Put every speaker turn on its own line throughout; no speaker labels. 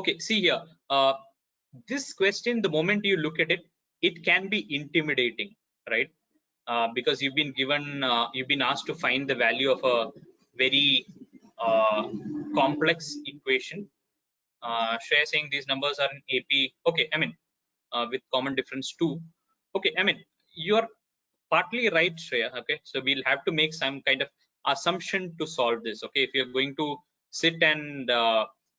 Okay, see here, this question, the moment you look at it, it can be intimidating, right? Because you've been given, you've been asked to find the value of a very complex equation. Shreya saying these numbers are in AP. Okay, I mean, with common difference too. Okay, I mean, you're partly right, Shreya. Okay, so we'll have to make some kind of assumption to solve this. Okay, if you're going to sit and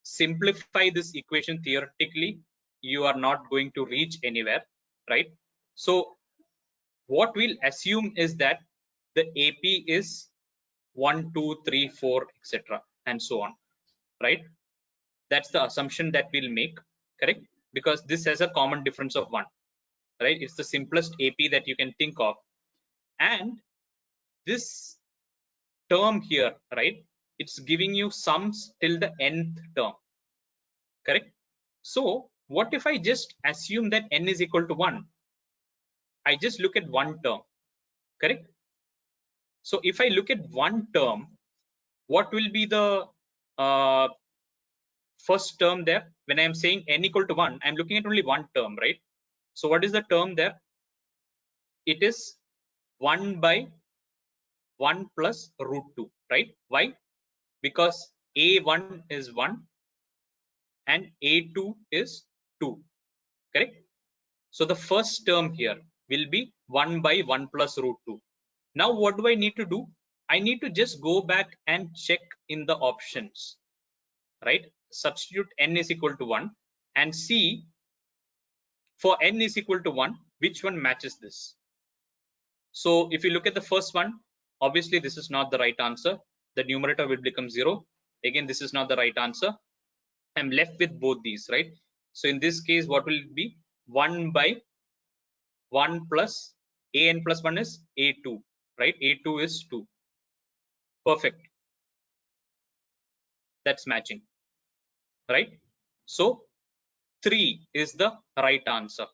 simplify this equation theoretically, you are not going to reach anywhere, right? So what we'll assume is that the AP is 1, 2, 3, 4, etc., and so on, right? That's the assumption that we'll make, correct? Because this has a common difference of 1, right? It's the simplest AP that you can think of. And this term here, right, it's giving you sums till the nth term, correct? So what if I just assume that n is equal to 1? I just look at one term, correct? So if I look at one term, what will be the first term there? When I am saying n equal to 1, I'm looking at only one term, right? So what is the term there? It is 1 by 1 plus root 2, right? Why? Because a1 is 1 and a2 is 2, correct? So the first term here will be 1 by 1 plus root 2. Now what do I need to do? I need to just go back and check in the options, right? Substitute n is equal to 1 and see for n is equal to 1 which one matches this. So if you look at the first one, obviously this is not the right answer. The numerator will become 0. Again, this is not the right answer. I'm left with both these, right? So in this case, what will it be? 1 by 1 plus an plus 1 is a2, right? A2 is 2. Perfect. That's matching, right? So 3 is the right answer.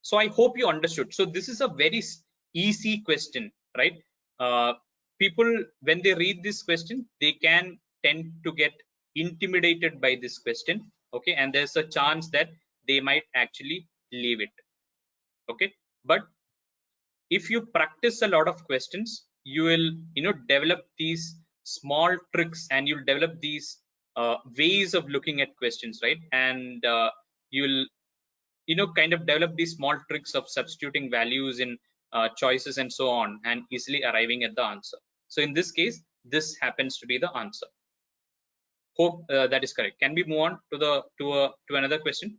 So I hope you understood. So this is a very easy question, right? People, when they read this question, they can tend to get intimidated by this question, okay? And there's a chance that they might actually leave it, okay? But if you practice a lot of questions, you will, develop these small tricks and you'll develop these ways of looking at questions, right? And you'll kind of develop these small tricks of substituting values in choices and so on, and easily arriving at the answer. So in this case, this happens to be the answer. Hope that is correct. Can we move on to another question?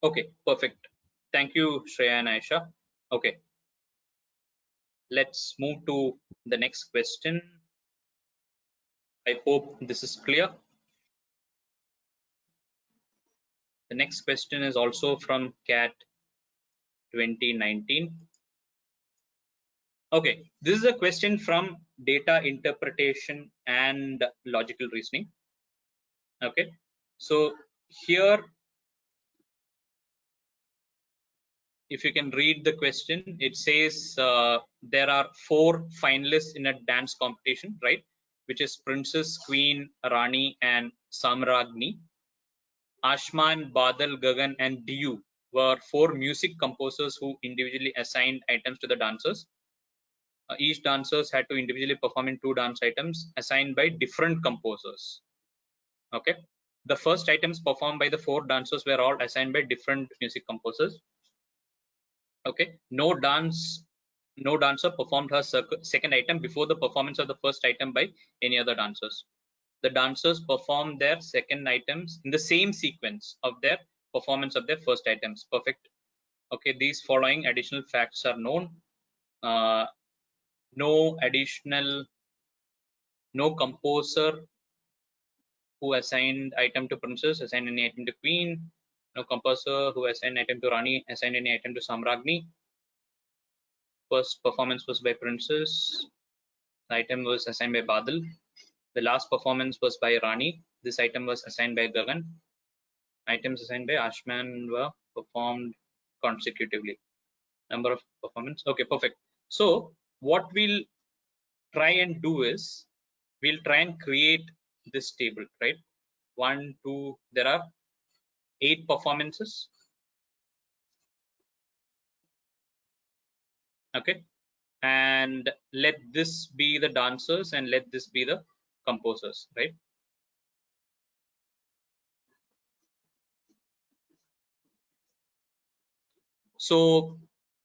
Okay, perfect. Thank you, Shreya and Aisha. Okay, let's move to the next question. I hope this is clear. The next question is also from CAT 2019. Okay, this is a question from data interpretation and logical reasoning. Okay, so here, if you can read the question, it says there are 4 finalists in a dance competition, right? Which is Princess, Queen, Rani, and Samragni. Ashman, Badal, Gagan, and Diyu were 4 music composers who individually assigned items to the dancers. Each dancers had to individually perform in 2 dance items assigned by different composers. Okay, the first items performed by the 4 dancers were all assigned by different music composers. Okay, no dancer performed her second item before the performance of the first item by any other dancers. The dancers performed their second items in the same sequence of their performance of their first items. Perfect. Okay, these following additional facts are known. No composer who assigned item to princess assigned any item to queen. No composer who assigned item to Rani assigned any item to Samragni. First performance was by princess. The item was assigned by Badal. The last performance was by Rani. This item was assigned by Gagan. Items assigned by Ashman were performed consecutively. Number of performance. Okay, perfect. So what we'll try and do is we'll try and create this table, right? 1, 2, there are 8 performances. Okay, and let this be the dancers and let this be the composers, right? So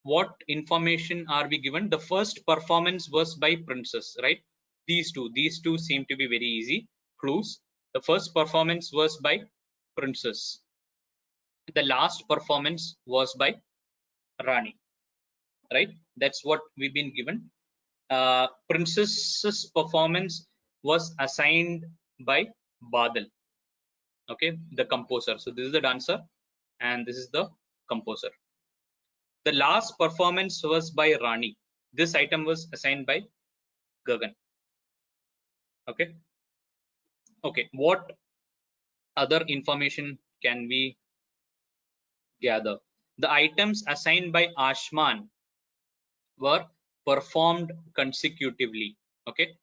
what information are we given? The first performance was by Princess, right? These two seem to be very easy clues. The first performance was by Princess. The last performance was by Rani, right? That's what we've been given. Princess's performance was assigned by Badal, okay, the composer. So this is the dancer and this is the composer. The last performance was by Rani. This item was assigned by Gagan. Okay. Okay. What other information can we gather? The items assigned by Ashman were performed consecutively. Okay.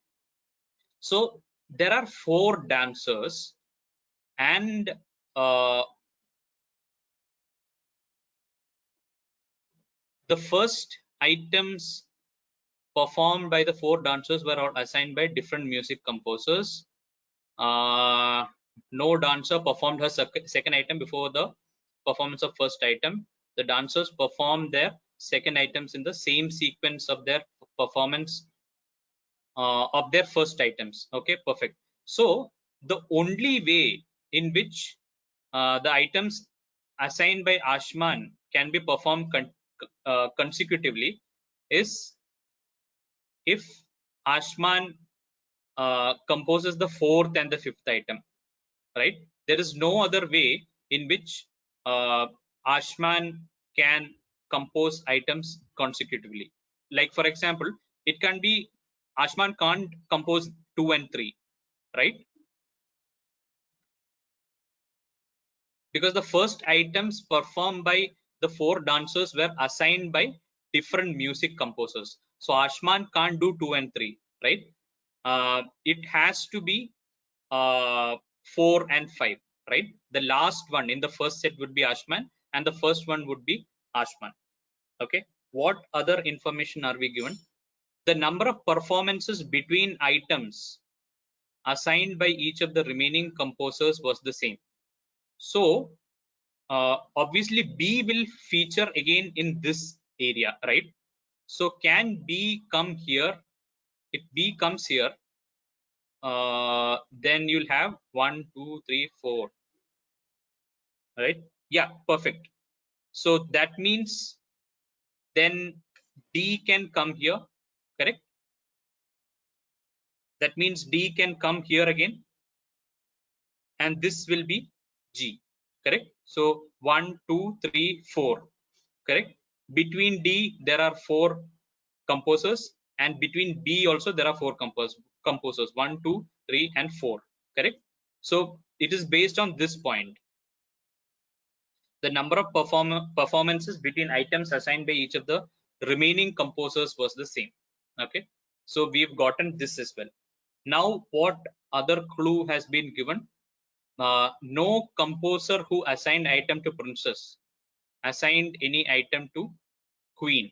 So there are 4 dancers, and the first items performed by the 4 dancers were all assigned by different music composers. No dancer performed her second item before the performance of first item. The dancers performed their second items in the same sequence of their performance of their first items. Okay, perfect. So the only way in which the items assigned by Ashman can be performed consecutively is if Ashman composes the 4th and the 5th item, right? There is no other way in which Ashman can compose items consecutively. Like for example, it can be Ashman can't compose 2 and 3, right? Because the first items performed by the 4 dancers were assigned by different music composers. So Ashman can't do 2 and 3, right? It has to be 4 and 5, right? The last one in the first set would be Ashman and the first one would be Ashman. Okay, what other information are we given? The number of performances between items assigned by each of the remaining composers was the same. So obviously B will feature again in this area, right? So can B come here? If B comes here, then you'll have 1, 2, 3, 4, right? Yeah, perfect. So that means then D can come here, correct? That means D can come here again, and this will be G, correct? So 1, 2, 3, 4, correct? Between D there are 4 composers, and between B also there are 4 composers 1, 2, 3, and 4, correct? So it is based on this point. The number of performances between items assigned by each of the remaining composers was the same. Okay, so we've gotten this as well. Now what other clue has been given? No composer who assigned item to Princess assigned any item to Queen.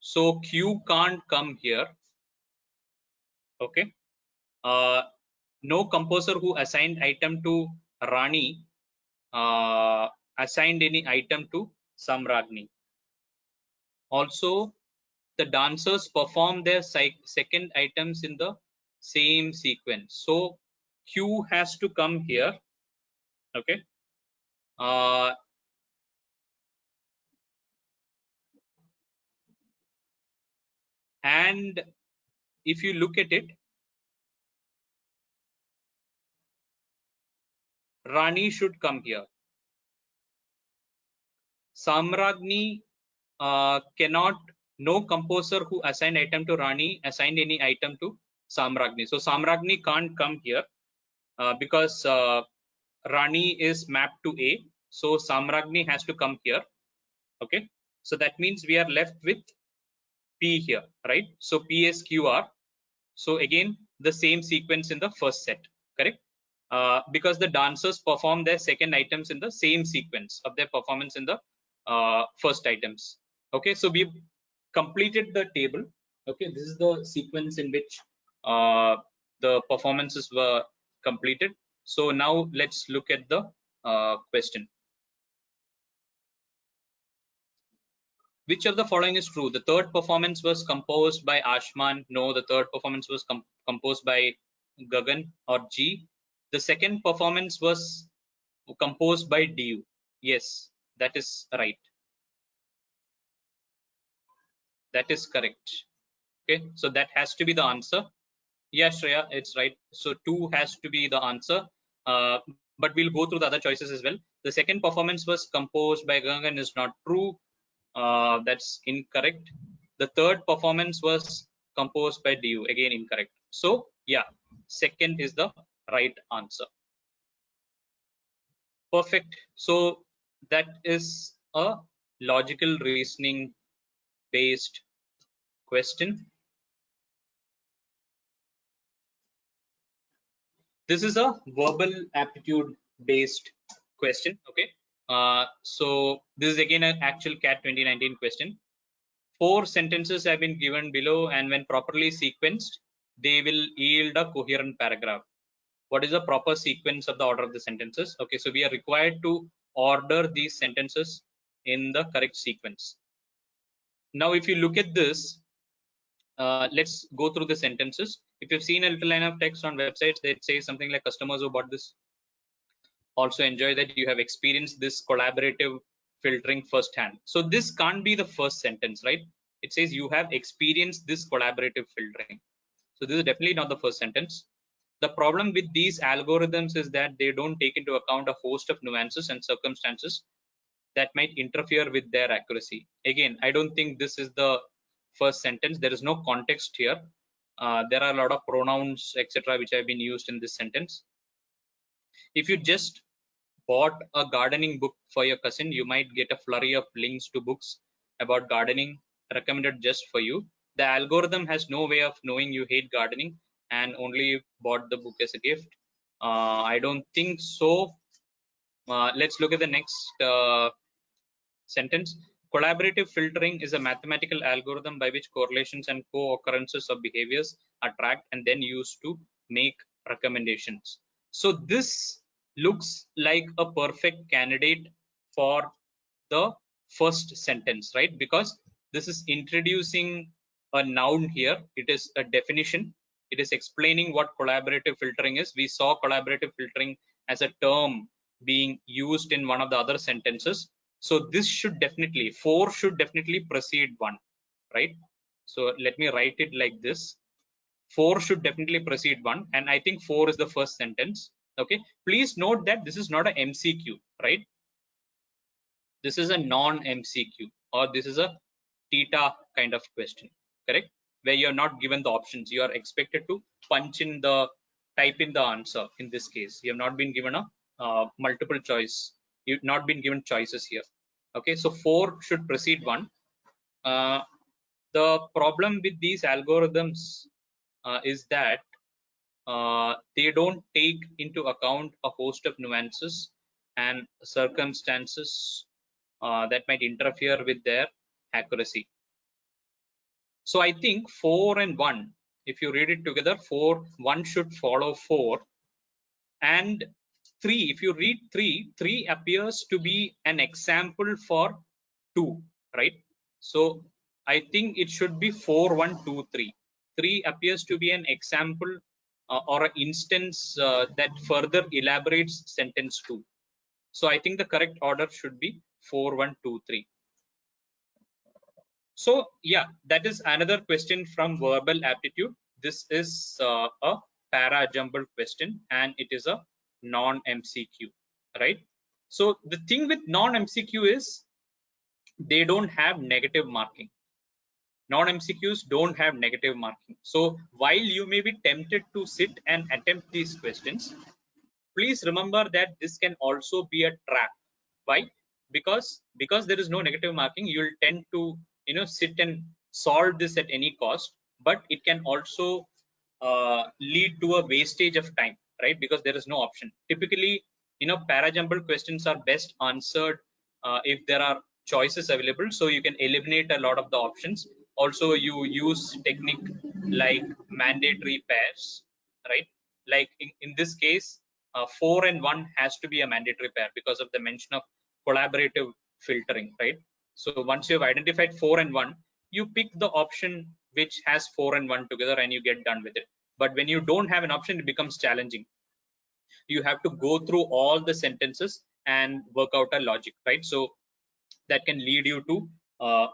So Q can't come here. Okay, no composer who assigned item to Rani assigned any item to Samragni. Also, the dancers perform their second items in the same sequence. So Q has to come here. Okay. And if you look at it, Rani should come here. Samragni cannot, no composer who assigned item to Rani assigned any item to Samragni. So Samragni can't come here because Rani is mapped to A. So Samragni has to come here. Okay. So that means we are left with P here, right? So PSQR. So again, the same sequence in the first set, correct? Because the dancers perform their second items in the same sequence of their performance in the first items. Okay, so we've completed the table. Okay, this is the sequence in which the performances were completed. So now let's look at the question. Which of the following is true? The third performance was composed by Ashman. No, the third performance was composed by Gagan or G. The second performance was composed by Du. Yes, that is right. That is correct. Okay, so that has to be the answer. Yeah, Shreya, it's right. So 2 has to be the answer. But we'll go through the other choices as well. The second performance was composed by Gagan is not true. That's incorrect. The third performance was composed by Du, again incorrect. So yeah, second is the right answer. Perfect. So that is a logical reasoning based question. This is a verbal aptitude based question. Okay. So this is again an actual CAT 2019 question. 4 sentences have been given below, and when properly sequenced, they will yield a coherent paragraph. What is the proper sequence of the order of the sentences? Okay, so we are required to order these sentences in the correct sequence. Now, if you look at this, let's go through the sentences. If you've seen a little line of text on websites, they say something like customers who bought this also enjoy that you have experienced this collaborative filtering firsthand. So this can't be the first sentence, right? It says you have experienced this collaborative filtering. So this is definitely not the first sentence. The problem with these algorithms is that they don't take into account a host of nuances and circumstances that might interfere with their accuracy. Again, I don't think this is the first sentence. There is no context here. There are a lot of pronouns, etc., which have been used in this sentence. If you just bought a gardening book for your cousin, you might get a flurry of links to books about gardening recommended just for you. The algorithm has no way of knowing you hate gardening and only bought the book as a gift. I don't think so. Let's look at the next sentence. Collaborative filtering is a mathematical algorithm by which correlations and co-occurrences of behaviors are tracked and then used to make recommendations. So this looks like a perfect candidate for the first sentence, right? Because this is introducing a noun here. It is a definition. It is explaining what collaborative filtering is. We saw collaborative filtering as a term being used in one of the other sentences. So this should definitely, 4 should definitely precede 1, right? So let me write it like this. 4 should definitely precede 1, and I think 4 is the first sentence. Okay, please note that this is not a MCQ, right? This is a non-MCQ, or this is a theta kind of question, correct? Where you're not given the options. You are expected to type in the answer. In this case, you have not been given a multiple choice. You've not been given choices here. Okay, so 4 should precede 1. The problem with these algorithms is that they don't take into account a host of nuances and circumstances that might interfere with their accuracy. So I think 4 and 1, if you read it together, 1 should follow 4, and 3, if you read 3 appears to be an example for 2, right? So I think it should be 4, 1, 2, 3. 3 appears to be an example or an instance that further elaborates sentence 2. So I think the correct order should be 4, 1, 2, 3. So yeah, that is another question from verbal aptitude. This is a para jumbled question, and it is a non-MCQ, right? So the thing with non-MCQ is they don't have negative marking. Non-MCQs don't have negative marking. So while you may be tempted to sit and attempt these questions, please remember that this can also be a trap. Why? Because there is no negative marking, you'll tend to sit and solve this at any cost, but it can also lead to a wastage of time, right? Because there is no option. Typically, para-jumbled questions are best answered if there are choices available, so you can eliminate a lot of the options. Also, you use technique like mandatory pairs, right? Like in this case, 4 and 1 has to be a mandatory pair because of the mention of collaborative filtering, right? So once you've identified 4 and 1, you pick the option which has 4 and 1 together and you get done with it. But when you don't have an option, it becomes challenging. You have to go through all the sentences and work out a logic, right? So that can lead you to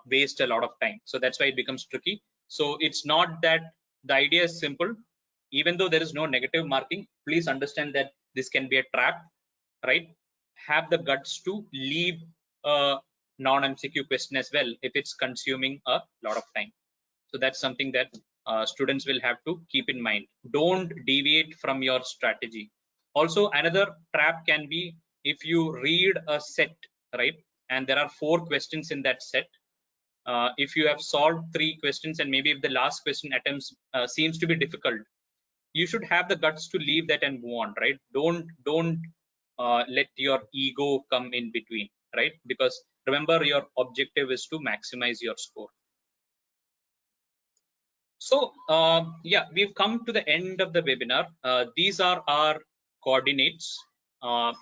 waste a lot of time. So that's why it becomes tricky. So it's not that the idea is simple. Even though there is no negative marking, please understand that this can be a trap, right? Have the guts to leave a non-MCQ question as well if it's consuming a lot of time. So that's something that students will have to keep in mind. Don't deviate from your strategy. Also, another trap can be if you read a set, right? And there are 4 questions in that set. If you have solved 3 questions and maybe if the last question attempts seems to be difficult, you should have the guts to leave that and move on, right? Don't let your ego come in between, right? Because remember, your objective is to maximize your score. So yeah, we've come to the end of the webinar. These are our coordinates. Our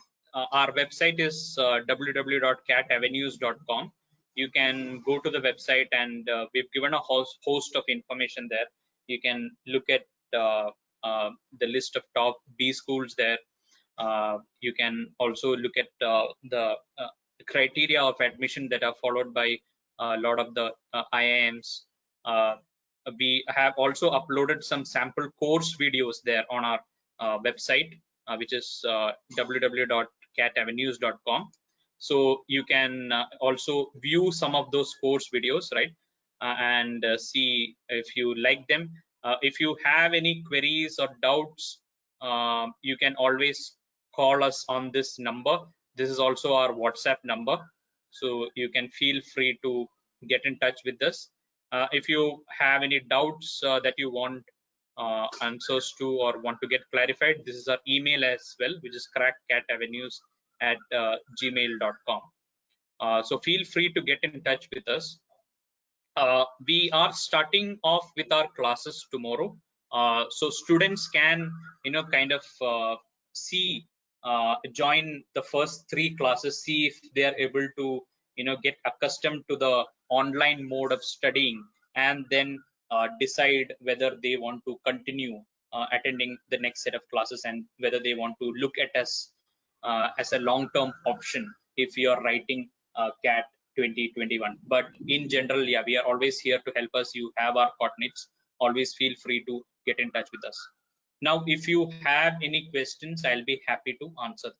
website is www.catavenues.com. You can go to the website and we've given a host of information there. You can look at the list of top B schools there. You can also look at the criteria of admission that are followed by a lot of the IIMs. We have also uploaded some sample course videos there on our website, which is www.catavenues.com. So you can also view some of those course videos, right? And see if you like them. If you have any queries or doubts, you can always call us on this number. This is also our WhatsApp number, so you can feel free to get in touch with us. If you have any doubts that you want answers to or want to get clarified, this is our email as well, which is crackcatavenues@gmail.com. So feel free to get in touch with us. We are starting off with our classes tomorrow, so students can kind of see join the first 3 classes, see if they are able to get accustomed to the online mode of studying, and then decide whether they want to continue attending the next set of classes and whether they want to look at us as a long-term option if you are writing CAT 2021. But in general, yeah, we are always here to help us. You have our coordinates. Always feel free to get in touch with us. Now, if you have any questions, I'll be happy to answer.